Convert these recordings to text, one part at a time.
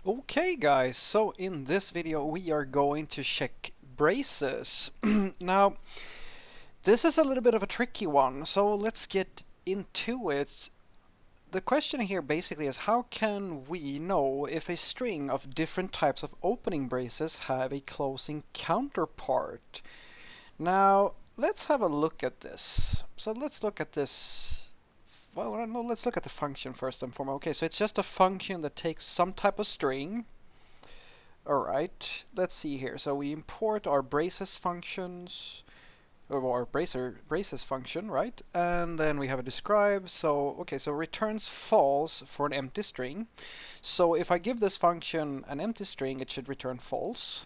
Okay guys, so in this video we are going to check braces. Now, this is a little bit of a tricky one, so let's get into it. The question here basically is how can we know if a string of different types of opening braces have a closing counterpart? Now, let's have a look at this. So let's look at this. Well, no, let's look at the function first and foremost. Okay, so it's just a function that takes some type of string. Alright, let's see here. So we import our braces functions, or our braces function, right? And then we have a describe. So, okay, so returns false for an empty string. So if I give this function an empty string, it should return false.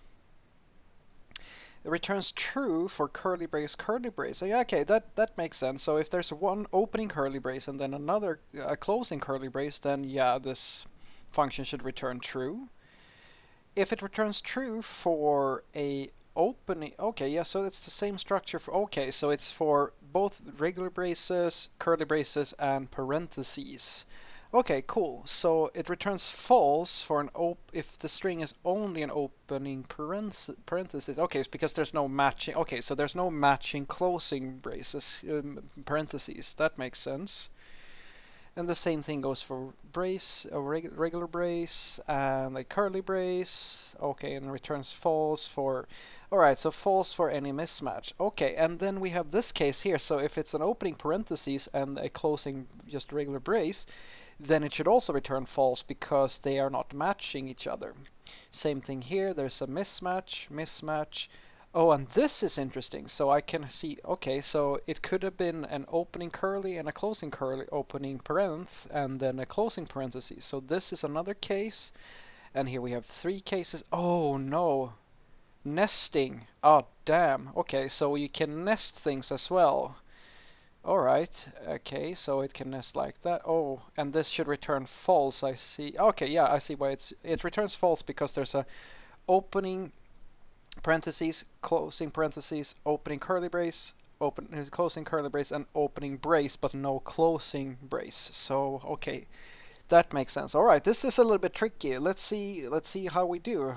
It returns true for curly brace, curly brace. So yeah, okay, that makes sense. So if there's one opening curly brace and then another closing curly brace, then yeah, this function should return true. If it returns true for a opening, okay, yeah, so it's the same structure for, okay, so it's for both regular braces, curly braces, and parentheses. Okay, cool. So it returns false for an if the string is only an opening parenthesis. Okay, it's because there's no matching. Okay, so there's no matching closing braces, parentheses. That makes sense. And the same thing goes for brace, a regular brace, and a curly brace. Okay, and returns false for... Alright, so false for any mismatch. Okay, and then we have this case here. So if it's an opening parentheses and a closing just regular brace, then it should also return false because they are not matching each other. Same thing here, there's a mismatch. Oh, and this is interesting. So I can see, okay, so it could have been an opening curly and a closing curly, opening parenth, and then a closing parenthesis. So this is another case. And here we have three cases. Oh no, nesting. Oh, damn. Okay, so you can nest things as well. Alright, okay, so it can nest like that. Oh, and this should return false, I see. Okay, yeah, I see why it returns false because there's a opening parentheses, closing parentheses, opening curly brace, closing curly brace, and opening brace, but no closing brace. So, okay, that makes sense. All right, this is a little bit tricky. Let's see how we do.